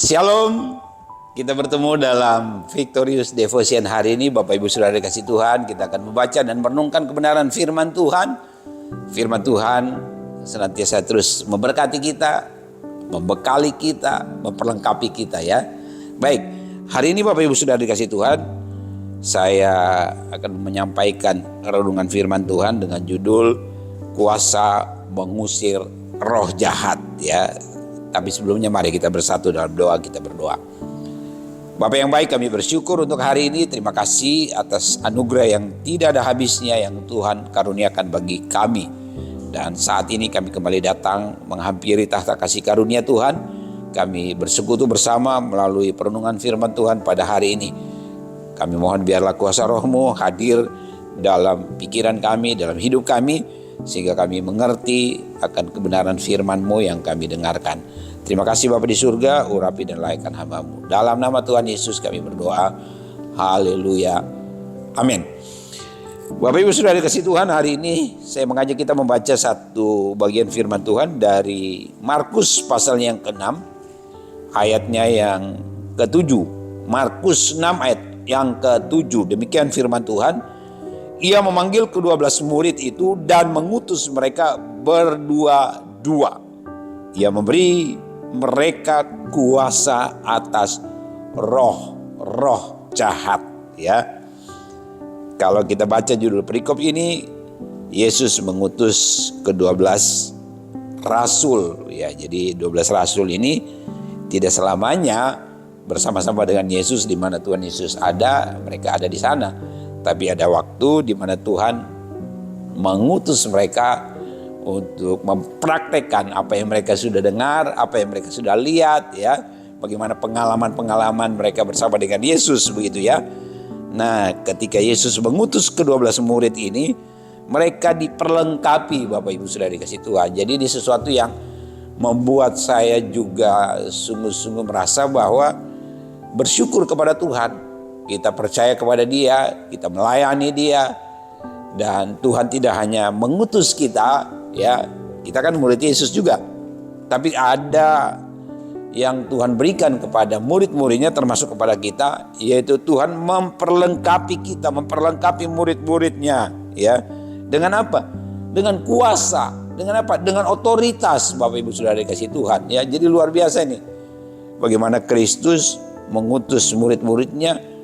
Shalom, kita bertemu dalam Victorious Devotion hari ini. Bapak Ibu Saudara dikasih Tuhan, kita akan membaca dan merenungkan kebenaran firman Tuhan. Firman Tuhan senantiasa terus memberkati kita, membekali kita, memperlengkapi kita ya. Baik, hari ini Bapak Ibu Saudara dikasih Tuhan, saya akan menyampaikan renungan firman Tuhan dengan judul Kuasa Mengusir Roh Jahat ya. Tapi sebelumnya mari kita bersatu dalam doa, kita berdoa. Bapa yang baik, kami bersyukur untuk hari ini. Terima kasih atas anugerah yang tidak ada habisnya yang Tuhan karuniakan bagi kami. Dan saat ini kami kembali datang menghampiri tahta kasih karunia Tuhan. Kami bersekutu bersama melalui perenungan firman Tuhan pada hari ini. Kami mohon biarlah kuasa Roh-Mu hadir dalam pikiran kami, dalam hidup kami, sehingga kami mengerti akan kebenaran firman-Mu yang kami dengarkan. Terima kasih Bapa di surga, urapi dan layakkan hamba-Mu. Dalam nama Tuhan Yesus kami berdoa. Haleluya. Amin. Bapak Ibu Saudara dikasih Tuhan, hari ini saya mengajak kita membaca satu bagian firman Tuhan dari Markus pasal yang ke-6, ayatnya yang ke-7. Markus 6 ayat yang ke-7. Demikian firman Tuhan. Ia memanggil ke-12 murid itu dan mengutus mereka berdua-dua. Ia memberi mereka kuasa atas roh-roh jahat ya. Kalau kita baca judul perikop ini, Yesus mengutus ke-12 rasul ya. Jadi 12 rasul ini tidak selamanya bersama-sama dengan Yesus, di mana Tuhan Yesus ada, mereka ada di sana. Tapi ada waktu di mana Tuhan mengutus mereka untuk mempraktekkan apa yang mereka sudah dengar, apa yang mereka sudah lihat ya. Bagaimana pengalaman-pengalaman mereka bersama dengan Yesus begitu ya. Nah, ketika Yesus mengutus ke-12 murid ini, mereka diperlengkapi Bapak Ibu Saudara dikasih Tuhan. Jadi ini sesuatu yang membuat saya juga sungguh-sungguh merasa bahwa bersyukur kepada Tuhan. Kita percaya kepada Dia, kita melayani Dia. Dan Tuhan tidak hanya mengutus kita, ya, kita kan murid Yesus juga. Tapi ada yang Tuhan berikan kepada murid-muridnya termasuk kepada kita, yaitu Tuhan memperlengkapi kita, memperlengkapi murid-muridnya, ya. Dengan apa? Dengan kuasa. Dengan apa? Dengan otoritas Bapak Ibu Saudara dikasih Tuhan, ya. Jadi luar biasa ini. Bagaimana Kristus mengutus murid-muridnya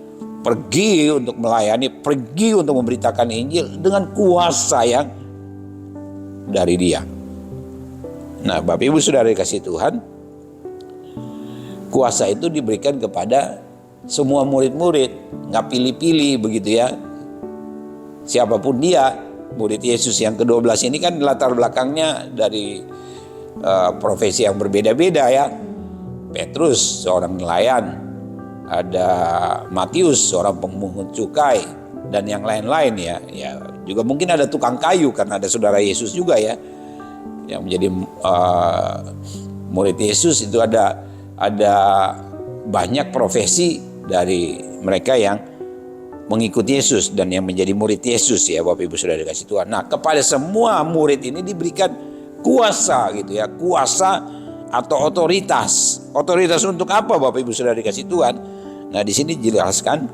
pergi untuk melayani, pergi untuk memberitakan Injil dengan kuasa yang dari Dia. Nah, Bapak Ibu Saudara dikasih Tuhan, kuasa itu diberikan kepada semua murid-murid, nggak pilih-pilih begitu ya. Siapapun dia, murid Yesus yang ke-12 ini kan latar belakangnya dari profesi yang berbeda-beda ya. Petrus seorang nelayan, ada Matius seorang pemungut cukai, dan yang lain-lain ya. Ya juga mungkin ada tukang kayu karena ada saudara Yesus juga ya yang menjadi murid Yesus. Itu ada banyak profesi dari mereka yang mengikuti Yesus dan yang menjadi murid Yesus ya Bapak Ibu Saudara dikasih Tuhan. Nah, kepada semua murid ini diberikan kuasa gitu ya, kuasa atau otoritas. Otoritas untuk apa Bapak Ibu Saudara dikasih Tuhan? Nah, di sini dijelaskan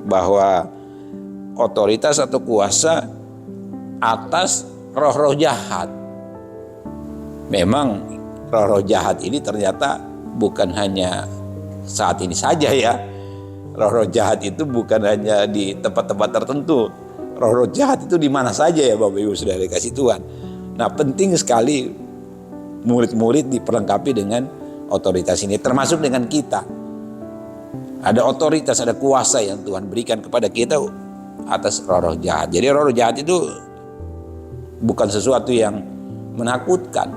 bahwa otoritas atau kuasa atas roh-roh jahat. Memang roh-roh jahat ini ternyata bukan hanya saat ini saja ya. Roh-roh jahat itu bukan hanya di tempat-tempat tertentu. Roh-roh jahat itu di mana saja ya Bapak Ibu Saudara dikasih Tuhan. Nah, penting sekali murid-murid diperlengkapi dengan otoritas ini, termasuk dengan kita. Ada otoritas, ada kuasa yang Tuhan berikan kepada kita atas roh-roh jahat. Jadi roh-roh jahat itu bukan sesuatu yang menakutkan.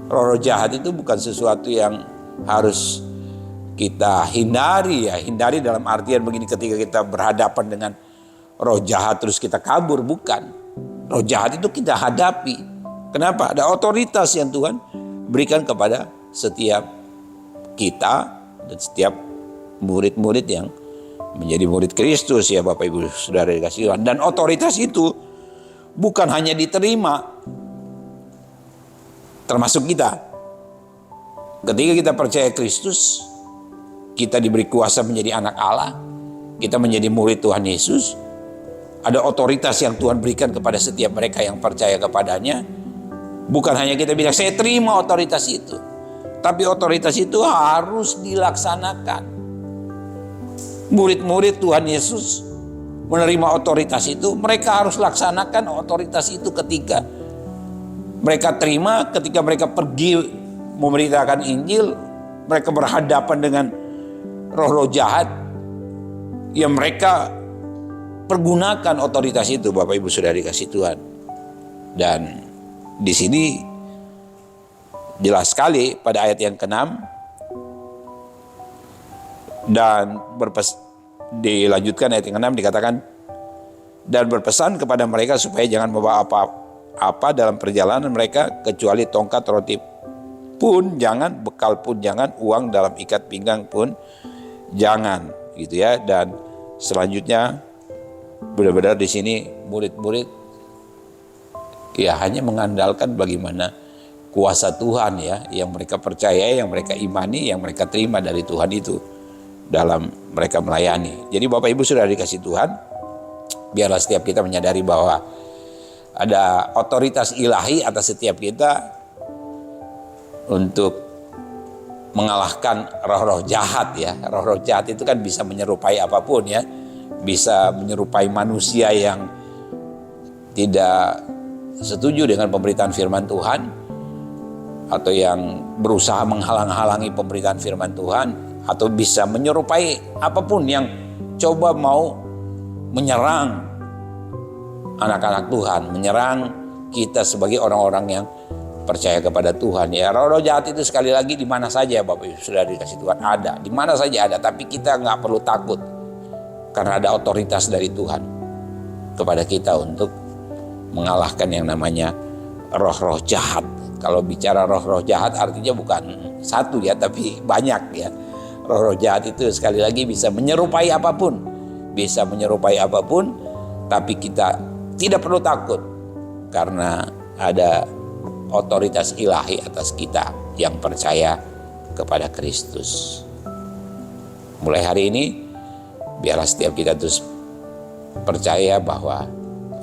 Roh-roh jahat itu bukan sesuatu yang harus kita hindari ya. Hindari dalam artian begini, ketika kita berhadapan dengan roh jahat terus kita kabur, bukan. Roh jahat itu kita hadapi. Kenapa? Ada otoritas yang Tuhan berikan kepada setiap kita dan setiap murid-murid yang menjadi murid Kristus ya Bapak Ibu Saudara dikasih Tuhan. Dan otoritas itu bukan hanya diterima, termasuk kita. Ketika kita percaya Kristus, kita diberi kuasa menjadi anak Allah, kita menjadi murid Tuhan Yesus. Ada otoritas yang Tuhan berikan kepada setiap mereka yang percaya kepadanya. Bukan hanya kita bilang, saya terima otoritas itu. Tapi otoritas itu harus dilaksanakan. Murid-murid Tuhan Yesus menerima otoritas itu, mereka harus laksanakan otoritas itu ketika mereka terima, ketika mereka pergi memberitakan Injil, mereka berhadapan dengan roh-roh jahat, ya mereka pergunakan otoritas itu, Bapak Ibu Saudara dikasih Tuhan. Dan di sini jelas sekali pada ayat yang ke-6, dan dilanjutkan ayat yang ke-6 dikatakan, dan berpesan kepada mereka supaya jangan membawa apa-apa dalam perjalanan mereka kecuali tongkat roti pun jangan, bekal pun jangan, uang dalam ikat pinggang pun jangan, gitu ya. Dan selanjutnya benar-benar di sini murid-murid ya hanya mengandalkan bagaimana kuasa Tuhan ya, yang mereka percaya, yang mereka imani, yang mereka terima dari Tuhan itu dalam mereka melayani. Jadi Bapak Ibu Saudara dikasih Tuhan, biarlah setiap kita menyadari bahwa ada otoritas ilahi atas setiap kita untuk mengalahkan roh-roh jahat ya. Roh-roh jahat itu kan bisa menyerupai apapun ya. Bisa menyerupai manusia yang tidak setuju dengan pemberitaan firman Tuhan, atau yang berusaha menghalang-halangi pemberitaan firman Tuhan, atau bisa menyerupai apapun yang coba mau menyerang anak-anak Tuhan, menyerang kita sebagai orang-orang yang percaya kepada Tuhan ya. Roh-roh jahat itu sekali lagi di mana saja Bapak Ibu Saudara dikasih Tuhan ada, di mana saja ada, tapi kita nggak perlu takut karena ada otoritas dari Tuhan kepada kita untuk mengalahkan yang namanya roh-roh jahat. Kalau bicara roh-roh jahat artinya bukan satu ya, tapi banyak ya. Roh-roh jahat itu sekali lagi bisa menyerupai apapun, tapi kita tidak perlu takut karena ada otoritas ilahi atas kita yang percaya kepada Kristus. Mulai hari ini biarlah setiap kita terus percaya bahwa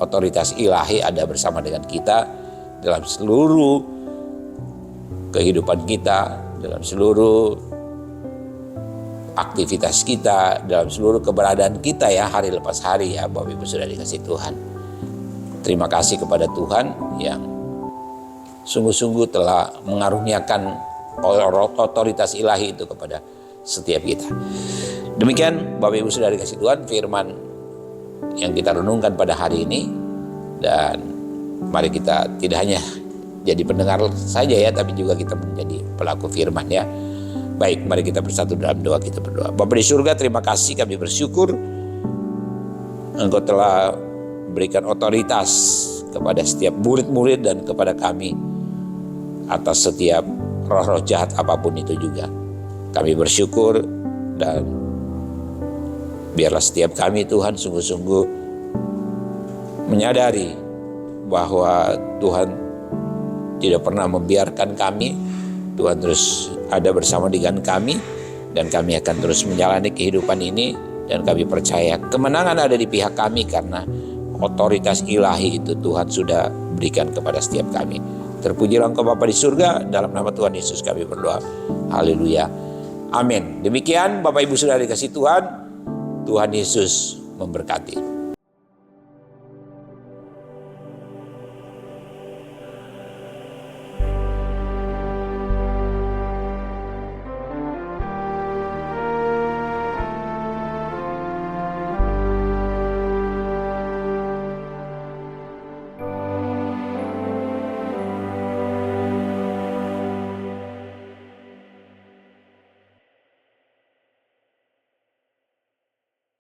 otoritas ilahi ada bersama dengan kita dalam seluruh kehidupan kita, dalam seluruh aktivitas kita, dalam seluruh keberadaan kita ya, hari lepas hari ya Bapak Ibu Saudara dikasih Tuhan. Terima kasih kepada Tuhan yang sungguh-sungguh telah mengaruniakan otoritas ilahi itu kepada setiap kita. Demikian Bapak Ibu Saudara dikasih Tuhan firman yang kita renungkan pada hari ini. Dan mari kita tidak hanya jadi pendengar saja ya, tapi juga kita menjadi pelaku firman ya. Baik, mari kita bersatu dalam doa, kita berdoa. Bapa di surga, terima kasih, kami bersyukur Engkau telah berikan otoritas kepada setiap murid-murid dan kepada kami atas setiap roh-roh jahat apapun itu juga. Kami bersyukur, dan biarlah setiap kami Tuhan sungguh-sungguh menyadari bahwa Tuhan tidak pernah membiarkan kami. Tuhan terus ada bersama dengan kami, dan kami akan terus menjalani kehidupan ini, dan kami percaya kemenangan ada di pihak kami karena otoritas ilahi itu Tuhan sudah berikan kepada setiap kami. Terpujilah Engkau Bapa di surga, dalam nama Tuhan Yesus kami berdoa. Haleluya. Amin. Demikian Bapak Ibu Saudara dikasih Tuhan. Tuhan Yesus memberkati.